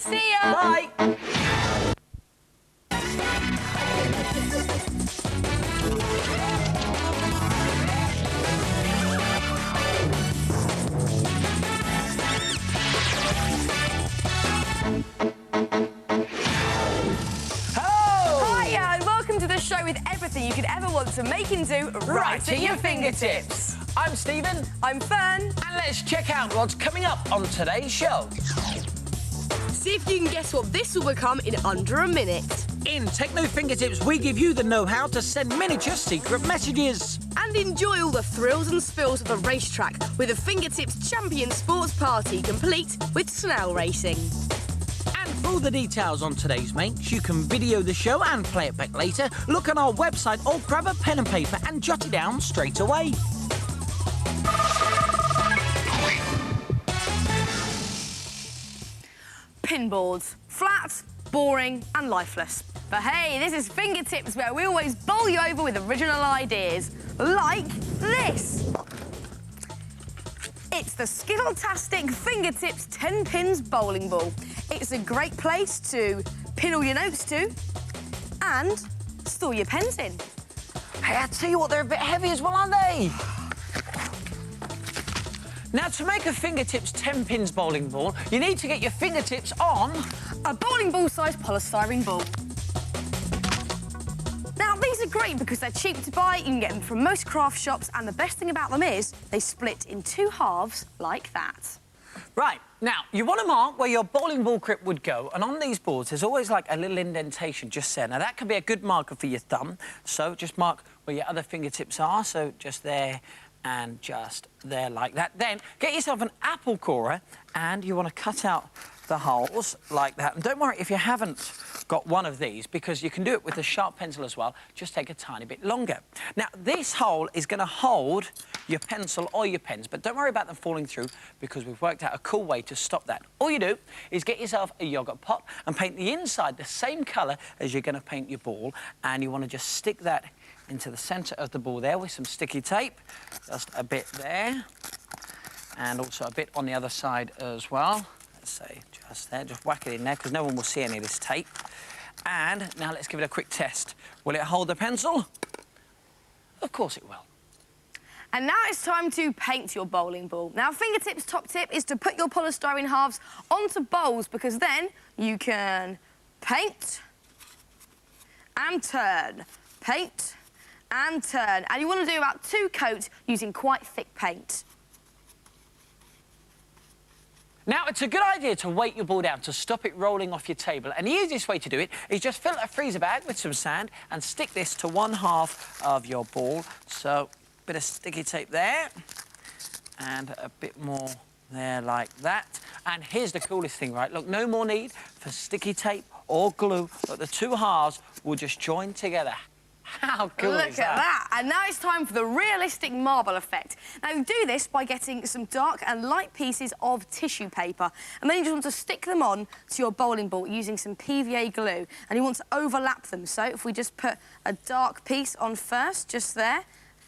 See ya! Bye! Hiya, and welcome to the show with everything you could ever want to make and do right at your fingertips. I'm Stephen. I'm Fern. And let's check out what's coming up on today's show. See if you can guess what this will become in under a minute. In Techno Fingertips, we give you the know-how to send miniature secret messages. And enjoy all the thrills and spills of the racetrack with the Fingertips Champion Sports Party, complete with snail racing. And for all the details on today's makes, you can video the show and play it back later. Look on our website or grab a pen and paper and jot it down straight away. Pinboards. Flat, boring and lifeless. But hey, this is Fingertips, where we always bowl you over with original ideas. Like this. It's the Skittle-tastic Fingertips 10 pins bowling ball. It's a great place to pin all your notes to and store your pens in. Hey, I tell you what, they're a bit heavy as well, aren't they? Now, to make a Fingertips 10 pins bowling ball, you need to get your fingertips on a bowling ball-sized polystyrene ball. Now, these are great because they're cheap to buy. You can get them from most craft shops, and the best thing about them is they split in two halves like that. Right, now, you want to mark where your bowling ball grip would go, and on these boards, there's always, like, a little indentation just there. Now, that can be a good marker for your thumb, so just mark where your other fingertips are, so just there and just there like that. Then, get yourself an apple corer, and you want to cut out the holes like that. And don't worry if you haven't got one of these, because you can do it with a sharp pencil as well, just take a tiny bit longer. Now, this hole is going to hold your pencil or your pens, but don't worry about them falling through, because we've worked out a cool way to stop that. All you do is get yourself a yoghurt pot and paint the inside the same colour as you're going to paint your ball, and you want to just stick that into the centre of the ball there with some sticky tape, just a bit there, and also a bit on the other side as well. Let's say just there, just whack it in there, because no one will see any of this tape. And now let's give it a quick test. Will it hold the pencil? Of course it will. And now it's time to paint your bowling ball. Now, Fingertips' top tip is to put your polystyrene halves onto bowls, because then you can paint and turn, paint and turn. And you want to do about 2 coats using quite thick paint. Now, it's a good idea to weight your ball down to stop it rolling off your table. And the easiest way to do it is just fill a freezer bag with some sand and stick this to one half of your ball. So, a bit of sticky tape there and a bit more there like that. And here's the coolest thing, right? Look, no more need for sticky tape or glue, but the two halves will just join together. How cool Look is at that. And now it's time for the realistic marble effect. Now, you do this by getting some dark and light pieces of tissue paper, and then you just want to stick them on to your bowling ball using some PVA glue, and you want to overlap them. So if we just put a dark piece on first, just there,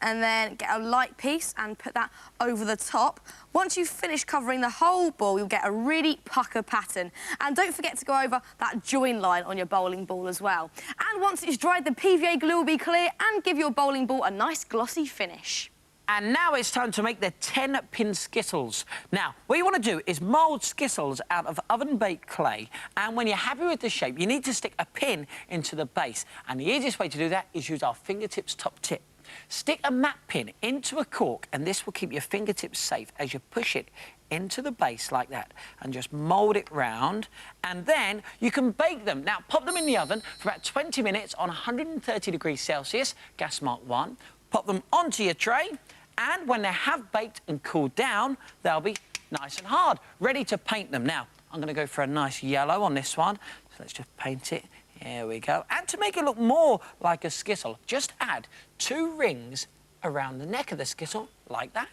and then get a light piece and put that over the top. Once you've finished covering the whole ball, you'll get a really pucker pattern. And don't forget to go over that join line on your bowling ball as well. And once it's dried, the PVA glue will be clear and give your bowling ball a nice glossy finish. And now it's time to make the 10-pin Skittles. Now, what you want to do is mould Skittles out of oven-baked clay, and when you're happy with the shape, you need to stick a pin into the base. And the easiest way to do that is use our Fingertips top tip. Stick a mat pin into a cork, and this will keep your fingertips safe as you push it into the base like that, and just mould it round, and then you can bake them. Now, pop them in the oven for about 20 minutes on 130 degrees Celsius, gas mark 1. Pop them onto your tray, and when they have baked and cooled down, they'll be nice and hard, ready to paint them. Now, I'm going to go for a nice yellow on this one, so let's just paint it. Here we go. And to make it look more like a Skittle, just add 2 rings around the neck of the Skittle, like that.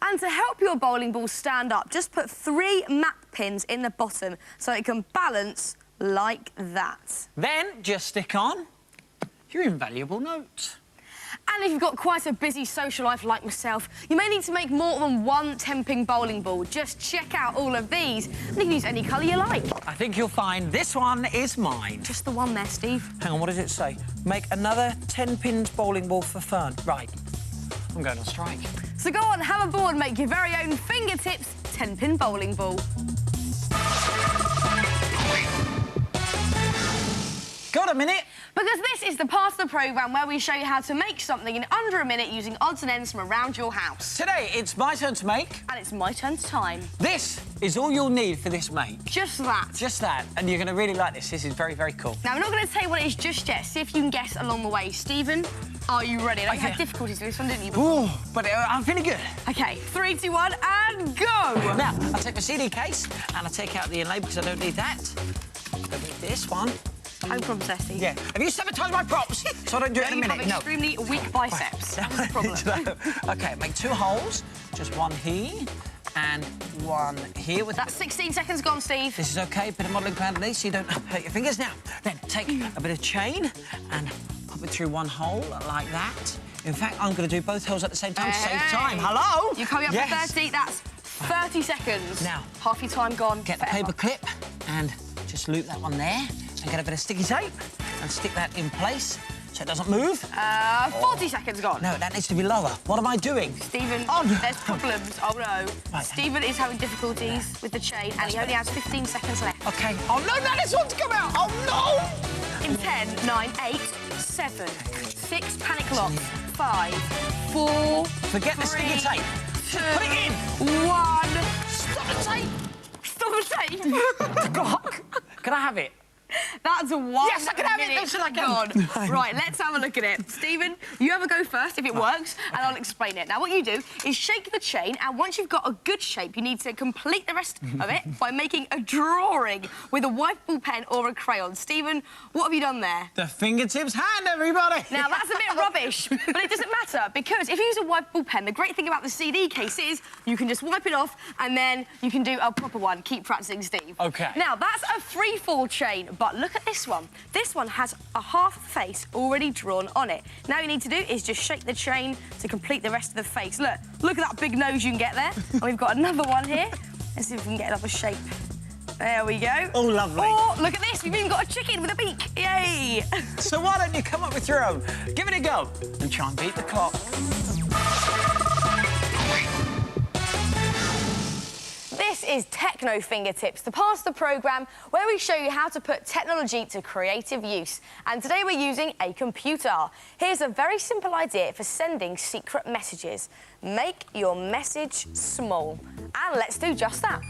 And to help your bowling ball stand up, just put 3 mat pins in the bottom so it can balance like that. Then just stick on your invaluable note. And if you've got quite a busy social life like myself, you may need to make more than one 10-pin bowling ball. Just check out all of these, and you can use any colour you like. I think you'll find this one is mine. Just the one there, Steve. Hang on, what does it say? Make another 10-pin bowling ball for fun. Right, I'm going on strike. So go on, have a ball and make your very own fingertips 10-pin bowling ball. Got a minute? Because this is the part of the programme where we show you how to make something in under a minute using odds and ends from around your house. Today, it's my turn to make. And it's my turn to time. This is all you'll need for this make. Just that. Just that. And you're going to really like this. This is very, very cool. Now, I'm not going to tell you what it is just yet. See if you can guess along the way. Stephen, are you ready? I know you had difficulties with this one, didn't you? Ooh, but I'm feeling good. OK, 3, 2, 1, and go! Now, I'll take my CD case and I'll take out the inlay because I don't need that. I don't need this one. No problems there, Steve. Yeah. Have you sabotaged my props? So I don't do it in a minute. You have extremely weak biceps. That's the problem. OK, make 2 holes. Just one here and one here. That's 16 seconds gone, Steve. This is OK. Bit of modelling plan underneath so you don't hurt your fingers. Now, then take a bit of chain and pop it through one hole like that. In fact, I'm going to do both holes at the same time to save time. Hello? You're coming up to 30. That's 30 seconds. Now, half your time gone. Get the paper clip and just loop that one there and get a bit of sticky tape and stick that in place so it doesn't move. 40 seconons gone. No, that needs to be lower. What am I doing? Stephen, there's problems. Oh, no. Right. Stephen is having difficulties with the chain and he only has 15 seconds left. OK. Oh, no, no, this one's come out. Oh, no! In 10, 9, 8, 7, 6, panic lock, 5, 4, Forget 3, the sticky tape. 2, put it in. 1. Stop the tape. Stop the tape. God. Can I have it? That's 1 Yes, I can have it. minute That's what I gone. can. Right, let's have a look at it. Stephen, you have a go first if it works, and I'll explain it. Now, what you do is shake the chain, and once you've got a good shape, you need to complete the rest of it by making a drawing with a white ball pen or a crayon. Stephen, what have you done there? The fingertips hand, everybody. Now, that's a bit rubbish, but it doesn't matter, because if you use a white ball pen, the great thing about the CD case is you can just wipe it off, and then you can do a proper one. Keep practicing, Steve. OK. Now, that's a free-fall chain, but look at this one. This one has a half face already drawn on it. Now, all you need to do is just shake the chain to complete the rest of the face. Look at that big nose you can get there. And we've got another one here. Let's see if we can get another shape. There we go. Oh, lovely. Oh, look at this. We've even got a chicken with a beak. Yay! So why don't you come up with your own? Give it a go and try and beat the clock. This is Techno Fingertips, the part of the programme where we show you how to put technology to creative use. And today we're using a computer. Here's a very simple idea for sending secret messages. Make your message small. And let's do just that.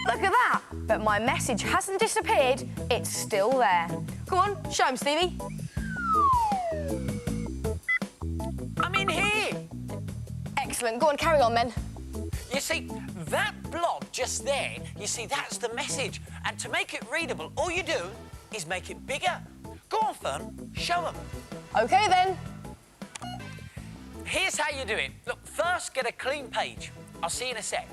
Look at that. But my message hasn't disappeared. It's still there. Go on, show him, Stevie. I'm in here. Excellent. Go on, carry on, then. You see, that blob just there, you see, that's the message. And to make it readable, all you do is make it bigger. Go on, Fern, show them. OK, then. Here's how you do it. Look, first get a clean page. I'll see you in a sec.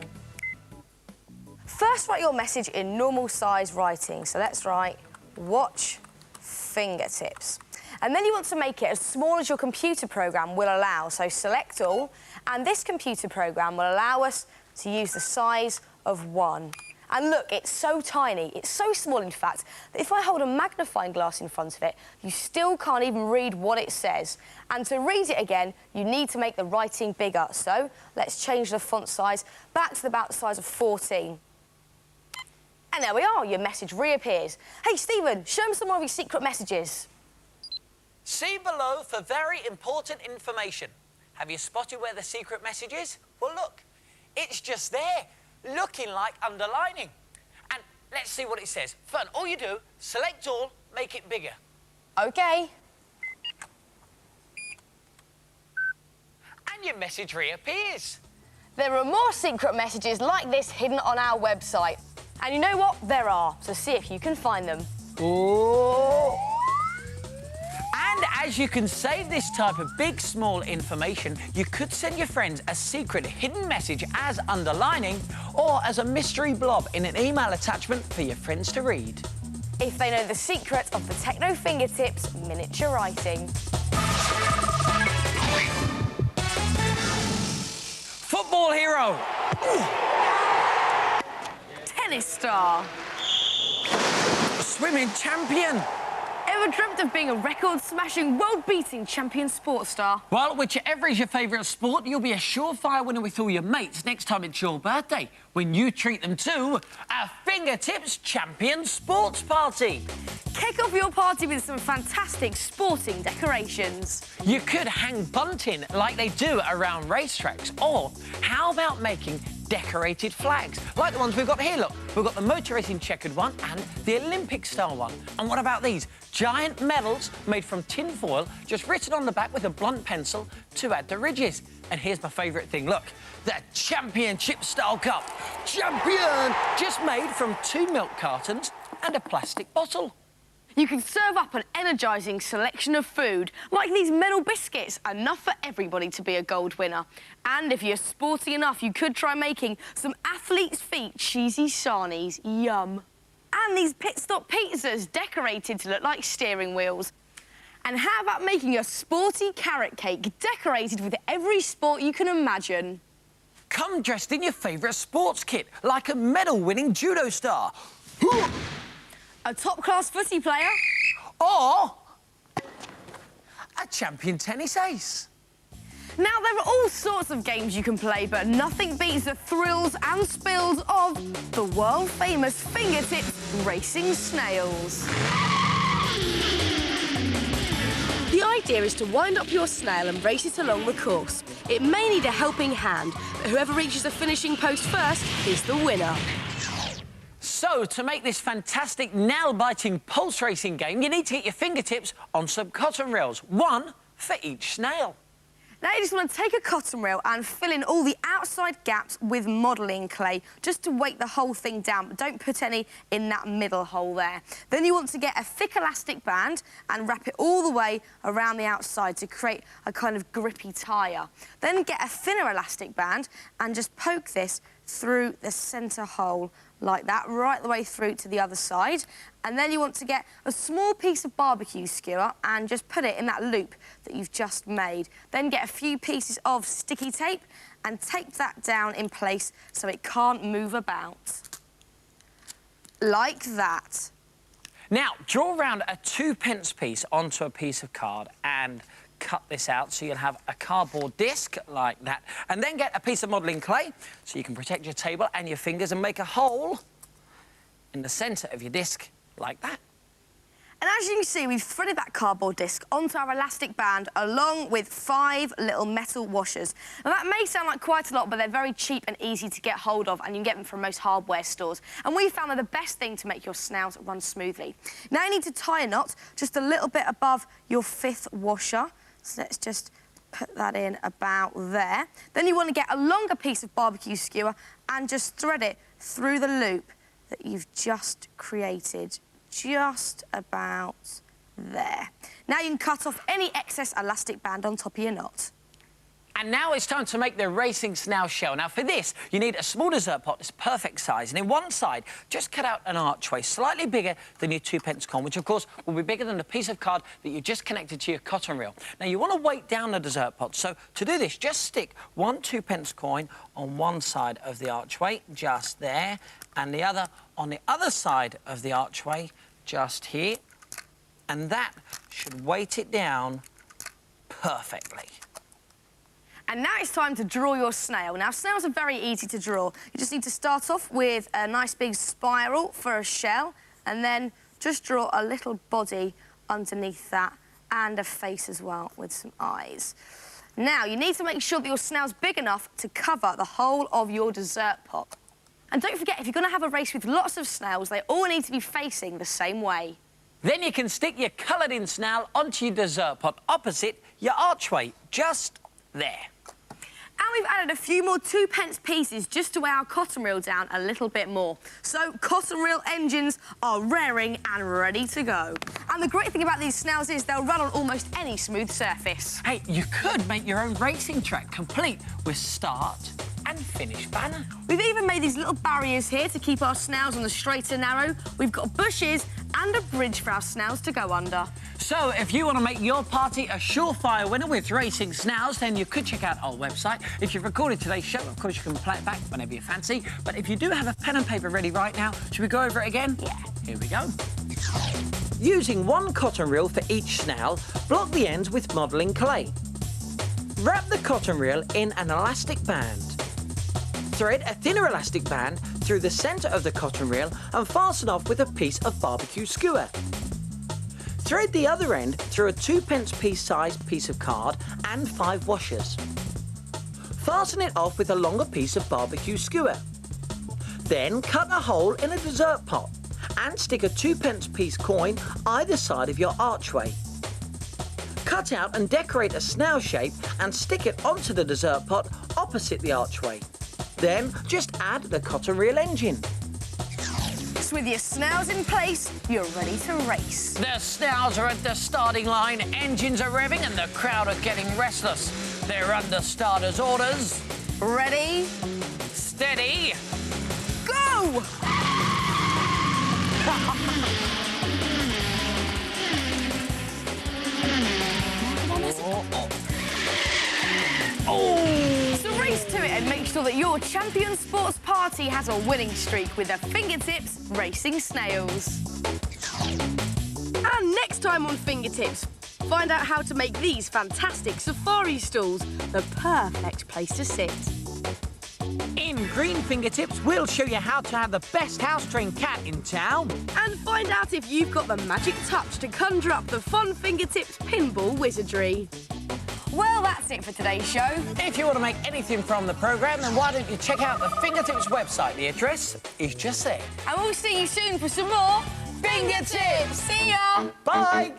First, write your message in normal size writing. So let's write, watch fingertips. And then you want to make it as small as your computer programme will allow. So select all, and this computer programme will allow us to use the size of 1. And look, it's so tiny, it's so small, in fact, that if I hold a magnifying glass in front of it, you still can't even read what it says. And to read it again, you need to make the writing bigger. So let's change the font size back to about the size of 14. And there we are, your message reappears. Hey, Stephen, show them some more of your secret messages. See below for very important information. Have you spotted where the secret message is? Well, look, it's just there, looking like underlining. And let's see what it says. Fun, all you do, select all, make it bigger. OK. And your message reappears. There are more secret messages like this hidden on our website. And you know what? There are. So see if you can find them. Ooh. And as you can save this type of big, small information, you could send your friends a secret hidden message as underlining or as a mystery blob in an email attachment for your friends to read. if they know the secret of the Techno Fingertips miniature writing. Football hero. Ooh. Tennis star. Swimming champion. Ever dreamt of being a record-smashing, world-beating champion sports star? Well, whichever is your favourite sport, you'll be a surefire winner with all your mates next time it's your birthday, when you treat them to a Fingertips Champion Sports Party. Kick off your party with some fantastic sporting decorations. You could hang bunting like they do around racetracks, or how about making decorated flags, like the ones we've got here, look. We've got the motor racing checkered one and the Olympic-style one. And what about these? Giant medals made from tin foil, just written on the back with a blunt pencil to add the ridges. And here's my favourite thing, look, the championship-style cup. Champion! Just made from 2 milk cartons and a plastic bottle. You can serve up an energising selection of food, like these medal biscuits, enough for everybody to be a gold winner. And if you're sporty enough, you could try making some athlete's feet cheesy sarnies, yum. And these pit stop pizzas decorated to look like steering wheels. And how about making a sporty carrot cake decorated with every sport you can imagine? Come dressed in your favourite sports kit, like a medal-winning judo star. A top-class footy player. Or a champion tennis ace. Now, there are all sorts of games you can play, but nothing beats the thrills and spills of the world-famous Fingertips racing snails. The idea is to wind up your snail and race it along the course. It may need a helping hand, but whoever reaches the finishing post first is the winner. So, to make this fantastic nail-biting pulse racing game, you need to get your fingertips on some cotton reels, one for each snail. Now you just want to take a cotton reel and fill in all the outside gaps with modelling clay, just to weight the whole thing down, but don't put any in that middle hole there. Then you want to get a thick elastic band and wrap it all the way around the outside to create a kind of grippy tyre. Then get a thinner elastic band and just poke this through the centre hole like that, right the way through to the other side. And then you want to get a small piece of barbecue skewer and just put it in that loop that you've just made. Then get a few pieces of sticky tape and tape that down in place so it can't move about. Like that. Now, draw around a 2p piece onto a piece of card and cut this out so you'll have a cardboard disc like that. And then get a piece of modelling clay so you can protect your table and your fingers and make a hole in the centre of your disc like that. And as you can see, we've threaded that cardboard disc onto our elastic band along with 5 little metal washers. Now, that may sound like quite a lot, but they're very cheap and easy to get hold of, and you can get them from most hardware stores. And we found they're the best thing to make your snails run smoothly. Now you need to tie a knot just a little bit above your 5th washer. So let's just put that in about there. Then you want to get a longer piece of barbecue skewer and just thread it through the loop that you've just created, just about there. Now you can cut off any excess elastic band on top of your knot. And now it's time to make the racing snail shell. Now, for this, you need a small dessert pot that's perfect size. And in one side, just cut out an archway slightly bigger than your 2p coin, which, of course, will be bigger than the piece of card that you just connected to your cotton reel. Now, you want to weight down the dessert pot. So, to do this, just stick one 2p coin on one side of the archway, just there, and the other on the other side of the archway, just here. And that should weight it down perfectly. And now it's time to draw your snail. Now, snails are very easy to draw. You just need to start off with a nice big spiral for a shell, and then just draw a little body underneath that and a face as well with some eyes. Now, you need to make sure that your snail's big enough to cover the whole of your dessert pot. And don't forget, if you're going to have a race with lots of snails, they all need to be facing the same way. Then you can stick your coloured-in snail onto your dessert pot opposite your archway, just there. And we've added a few more 2p pieces just to weigh our cotton reel down a little bit more. So cotton reel engines are raring and ready to go. And the great thing about these snails is they'll run on almost any smooth surface. Hey, you could make your own racing track complete with start and finish banner. We've even made these little barriers here to keep our snails on the straight and narrow. We've got bushes and a bridge for our snails to go under. So, if you want to make your party a surefire winner with racing snails, then you could check out our website. If you've recorded today's show, of course, you can play it back whenever you fancy. But if you do have a pen and paper ready right now, should we go over it again? Yeah. Here we go. Using one cotton reel for each snail, block the ends with modelling clay. Wrap the cotton reel in an elastic band. Thread a thinner elastic band through the centre of the cotton reel and fasten off with a piece of barbecue skewer. Thread the other end through a 2p piece sized piece of card and 5 washers. Fasten it off with a longer piece of barbecue skewer. Then cut a hole in a dessert pot and stick a 2p piece coin either side of your archway. Cut out and decorate a snail shape and stick it onto the dessert pot opposite the archway. Then just add the cotton reel engine. So with your snails in place, you're ready to race. The snails are at the starting line, engines are revving and the crowd are getting restless. They're under starters' orders. Ready? Steady. Go! So race to it and make sure that your champion sports party has a winning streak with the Fingertips Racing Snails. And next time on Fingertips, find out how to make these fantastic safari stools the perfect place to sit. In Green Fingertips, we'll show you how to have the best house-trained cat in town. And find out if you've got the magic touch to conjure up the fun Fingertips pinball wizardry. Well, that's it for today's show. If you want to make anything from the programme, then why don't you check out the Fingertips website? The address is just there. And we'll see you soon for some more Fingertips. See ya! Bye!